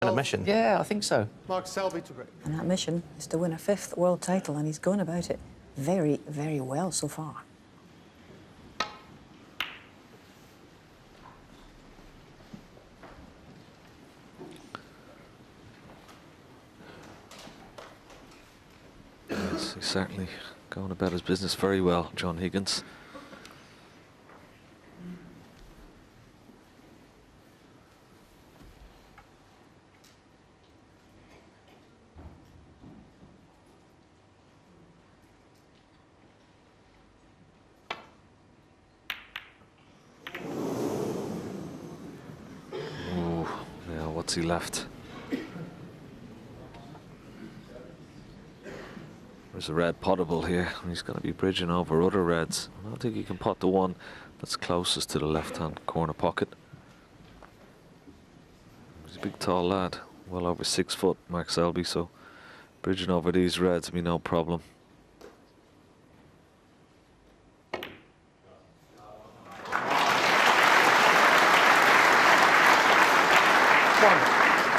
A mission. Yeah, I think so. Mark Selby to break. And that mission is to win a 5th world title, and he's going about it very, very well so far. Yes, he's certainly going about his business very well, John Higgins. What's he left? There's a red potable here. He's going to be bridging over other reds. I don't think he can pot the one that's closest to the left-hand corner pocket. He's a big, tall lad, well over 6 foot, Mark Selby, so bridging over these reds will be no problem.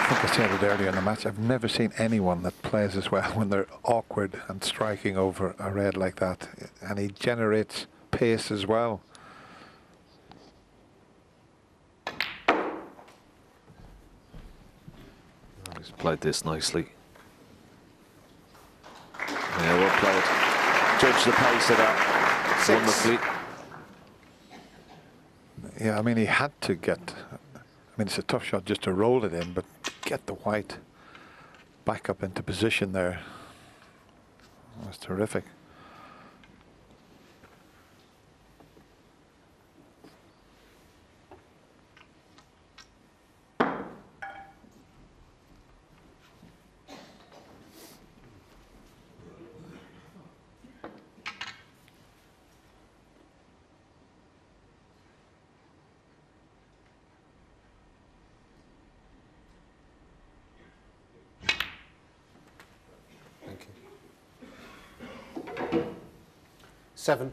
I think I said it earlier in the match, I've never seen anyone that plays as well when they're awkward and striking over a red like that. And he generates pace as well. He's played this nicely. Yeah, well played. Judge the pace of that. 6. Wonderfully. Yeah, I mean, he had to get... I mean, it's a tough shot just to roll it in, but get the white back up into position there. That was terrific. Thank you. 7.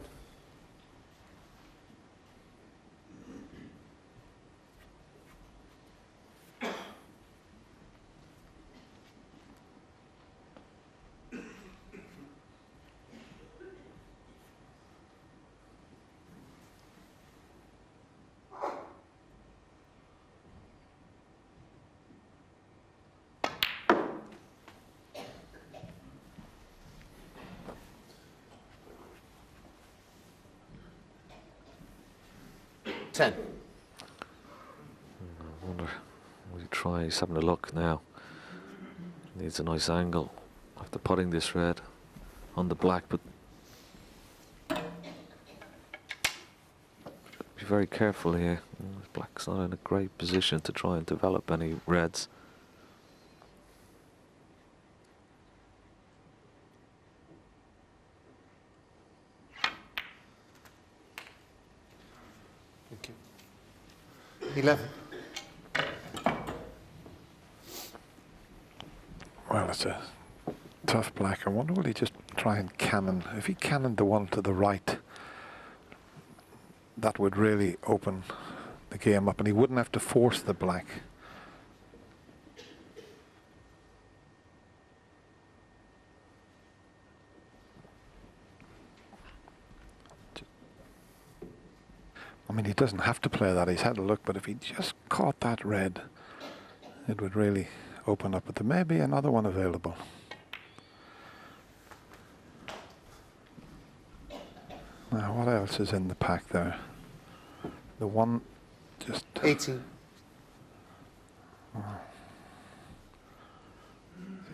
I wonder, will he try? He's having a look now. Needs a nice angle after putting this red on the black, but be very careful here. Black's not in a great position to try and develop any reds. Thank you. 11. Well, it's a tough black. I wonder will he just try and cannon. If he cannoned the one to the right, that would really open the game up, and he wouldn't have to force the black. I mean, he doesn't have to play that. He's had a look, but if he just caught that red, it would really open up. But there may be another one available. Now, what else is in the pack there? The one just... 18.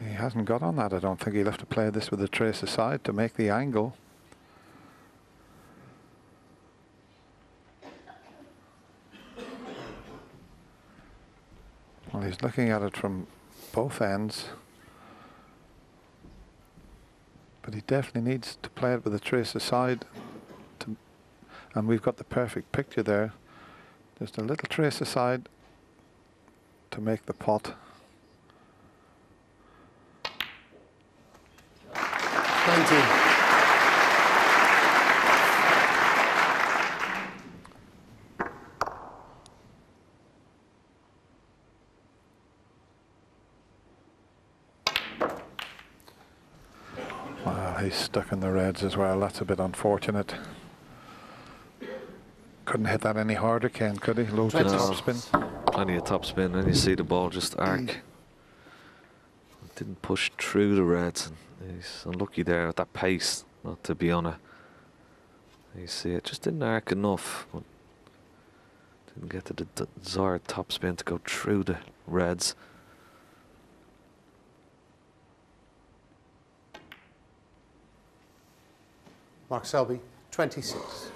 He hasn't got on that, I don't think. He'll have to play this with a trace aside to make the angle. Well, he's looking at it from both ends. But he definitely needs to play it with a trace aside. And we've got the perfect picture there. Just a little trace aside to make the pot. 19. Well, he's stuck in the reds as well. That's a bit unfortunate. Couldn't hit that any harder, Ken, could he? Loads of No. topspin. Plenty of topspin, and you see the ball just arc. Didn't push through the reds, and he's unlucky there at that pace not to be on it. You see it just didn't arc enough. But didn't get to the desired topspin to go through the reds. Mark Selby, 26.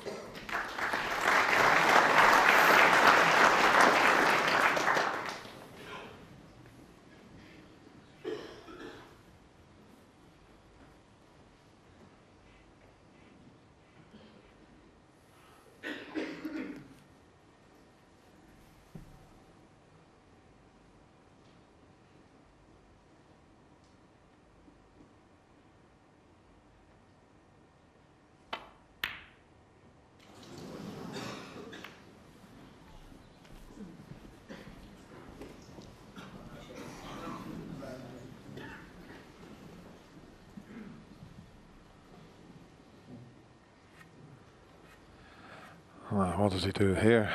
Well, what does he do here?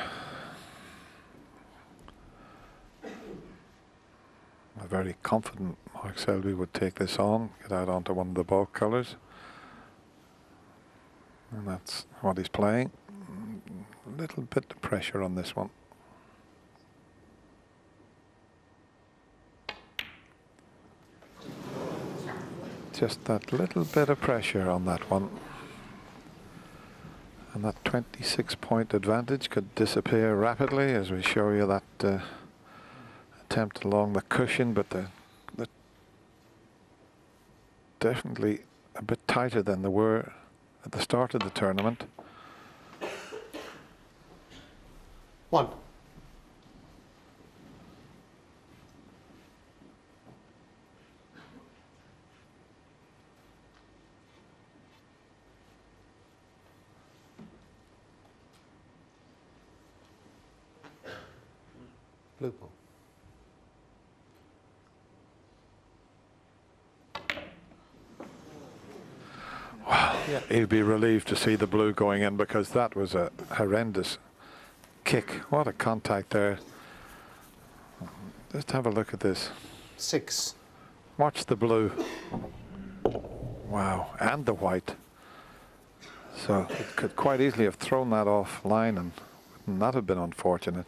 I'm very confident Mark Selby would take this on, get out onto one of the bulk colours. And that's what he's playing. A little bit of pressure on this one. Just that little bit of pressure on that one. And that 26-point advantage could disappear rapidly as we show you that attempt along the cushion, but the definitely a bit tighter than they were at the start of the tournament. 1. Blue ball. Wow, Yeah. he'd be relieved to see the blue going in because that was a horrendous kick. What a contact there. Just have a look at this. 6. Watch the blue. Wow, and the white. So it could quite easily have thrown that off line, and wouldn't that have been unfortunate?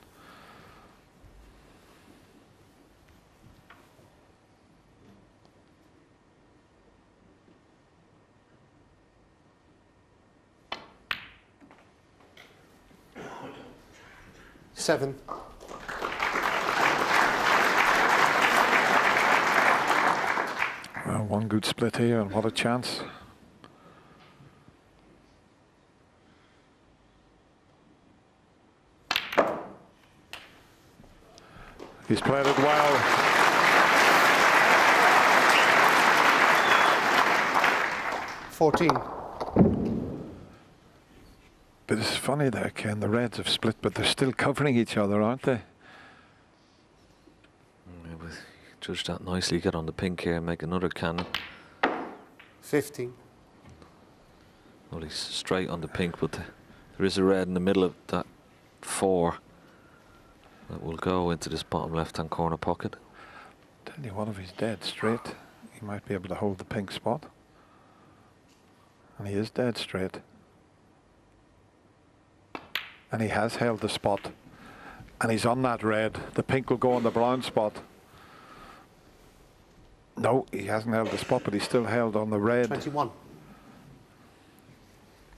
Seven. Well, one good split here, and what a chance. He's played it well. $14. But it's funny there, Ken, the reds have split, but they're still covering each other, aren't they? Yeah, but judge that nicely, get on the pink here, make another cannon. 15. Well, he's straight on the pink, but there is a red in the middle of that 4 that will go into this bottom left-hand corner pocket. Tell you what, if he's dead straight, he might be able to hold the pink spot. And he is dead straight. And he has held the spot. And he's on that red. The pink will go on the brown spot. No, he hasn't held the spot, but he's still held on the red. 21.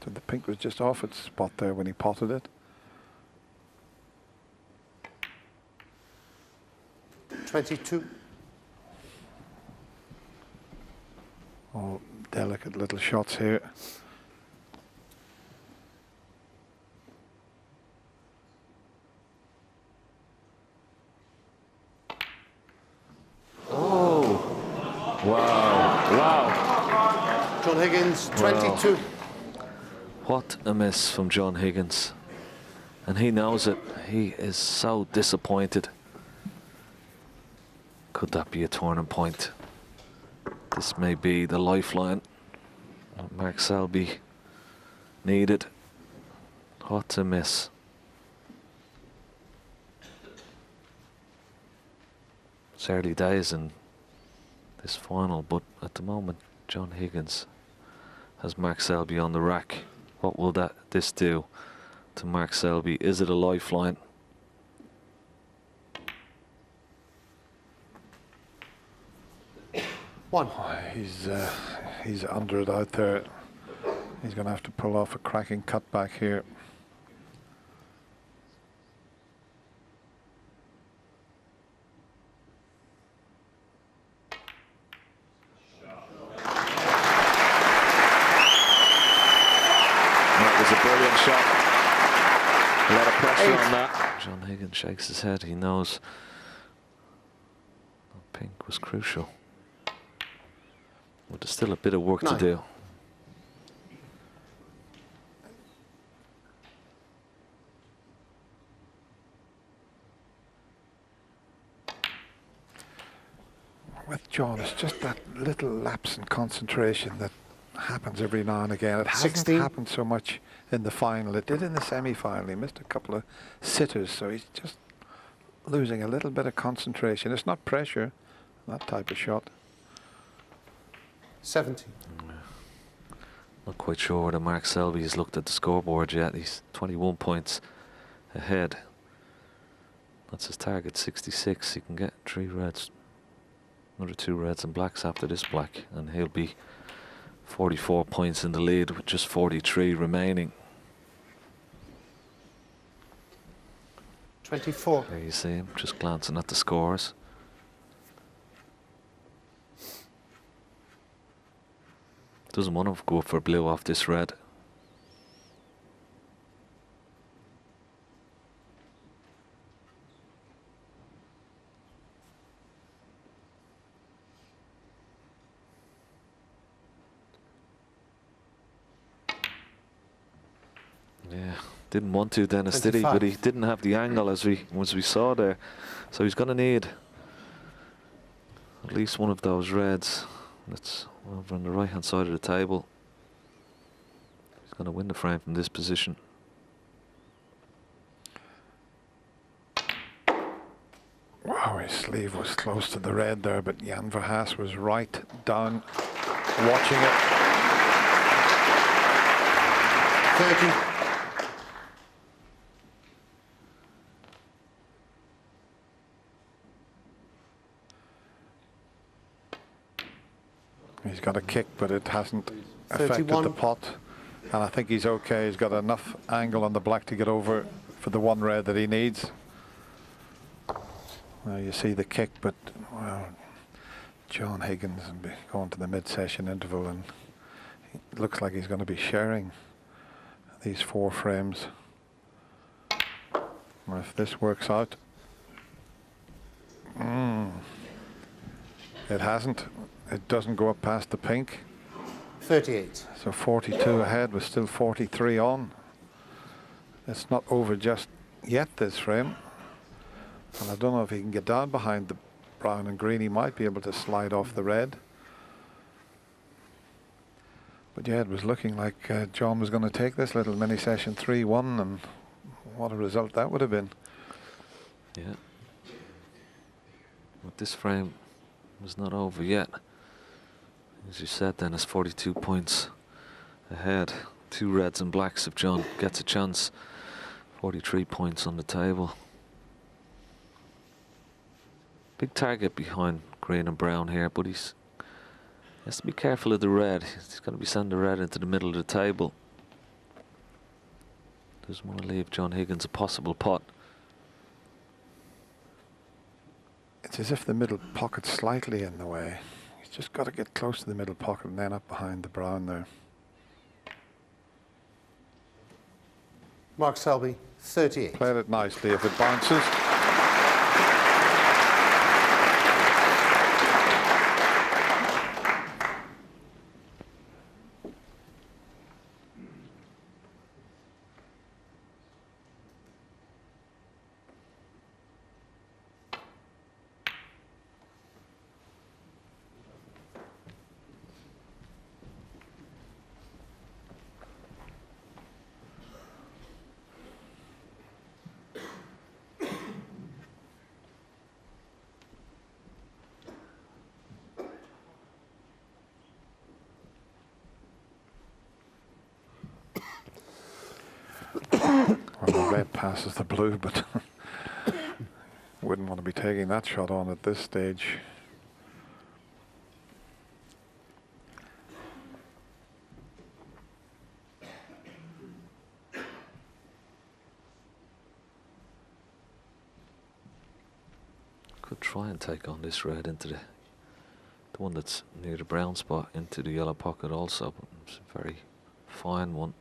So the pink was just off its spot there when he potted it. 22. All delicate little shots here. Wow. John Higgins, 22. What a miss from John Higgins. And he knows it. He is so disappointed. Could that be a turning point? This may be the lifeline. What Mark Selby needed. What to miss. It's early days in this final, but at the moment, John Higgins has Mark Selby on the rack. What will this do to Mark Selby? Is it a lifeline? One. Oh, he's under it out there. He's going to have to pull off a cracking cutback here. That was a brilliant shot. A lot of pressure on that. John Higgins shakes his head. He knows that pink was crucial. But there's still a bit of work to do. With John, it's just that little lapse in concentration that happens every now and again. It hasn't 16. happened so much in the final. It did in the semi-final. He missed a couple of sitters, so he's just losing a little bit of concentration. It's not pressure, that type of shot. 70. Not quite sure whether Mark Selby has looked at the scoreboard yet. He's 21 points ahead. That's his target, 66. He can get 3 reds. Another 2 reds and blacks after this black, and he'll be 44 points in the lead with just 43 remaining. 24. There you see him, just glancing at the scores. Doesn't want to go for blue off this red. Yeah, didn't want to, Dennis, did he? But he didn't have the angle as we saw there. So he's going to need at least one of those reds. That's over on the right hand side of the table. He's going to win the frame from this position. Wow, his sleeve was close to the red there, but Jan Verhaas was right down watching it. 30. He's got a kick, but it hasn't affected 31. the pot. And I think he's okay. He's got enough angle on the black to get over for the 1 red that he needs. Well, you see the kick, but well, John Higgins will be going to the mid-session interval, and it looks like he's going to be sharing these 4 frames. Well, if this works out, it hasn't. It doesn't go up past the pink. 38. So 42 ahead with still 43 on. It's not over just yet, this frame. And I don't know if he can get down behind the brown and green. He might be able to slide off the red. But yeah, it was looking like John was going to take this little mini session 3-1, and what a result that would have been. Yeah. But this frame was not over yet. As you said, then, it's 42 points ahead. 2 reds and blacks if John gets a chance. 43 points on the table. Big target behind green and brown here, but he has to be careful of the red. He's going to be sending the red into the middle of the table. Doesn't want to leave John Higgins a possible pot. It's as if the middle pocket's slightly in the way. He's just got to get close to the middle pocket and then up behind the brown there. Mark Selby, 38. Played it nicely if it bounces. passes the blue, but wouldn't want to be taking that shot on at this stage. Could try and take on this red into the one that's near the brown spot into the yellow pocket also, but it's a very fine one.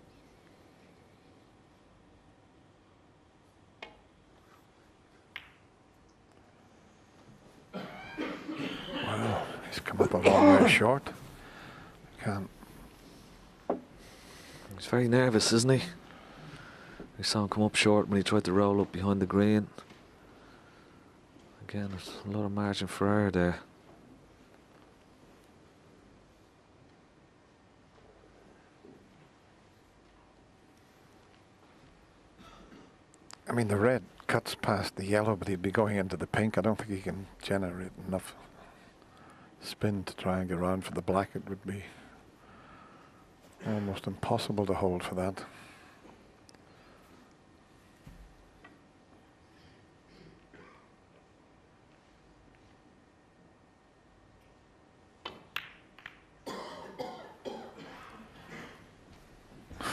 Well, he's come up a long way short. Can't. He's very nervous, isn't he? We saw him come up short when he tried to roll up behind the green. Again, there's a lot of margin for error there. I mean, the red cuts past the yellow, but he'd be going into the pink. I don't think he can generate enough spin to try and get around for the black. It would be almost impossible to hold for that.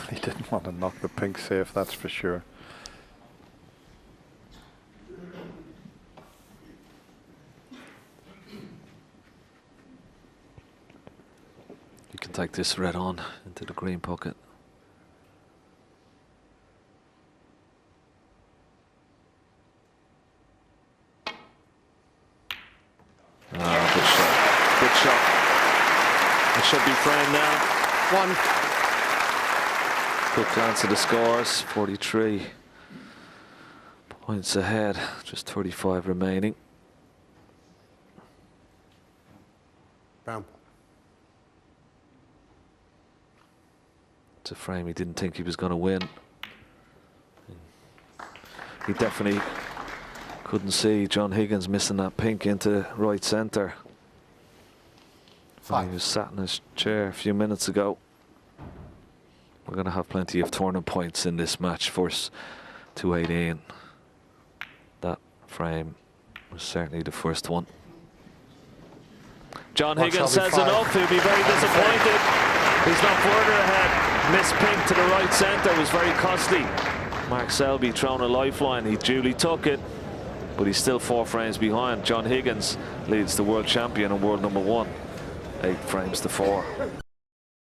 He didn't want to knock the pink safe, that's for sure. You can take this red on into the green pocket. Good shot. Good shot. It should be framed now. 1. Quick glance at the scores. 43 points ahead. Just 35 remaining. Brown. It's a frame he didn't think he was going to win. He definitely couldn't see John Higgins missing that pink into right centre. He was sat in his chair a few minutes ago. We're going to have plenty of tournament points in this match. First 218. That frame was certainly the first one. John Higgins says enough. He'll be very disappointed. He's not further ahead. Missed pink to the right centre was very costly. Mark Selby thrown a lifeline. He duly took it, but he's still 4 frames behind. John Higgins leads the world champion and world #1. 8 frames to 4.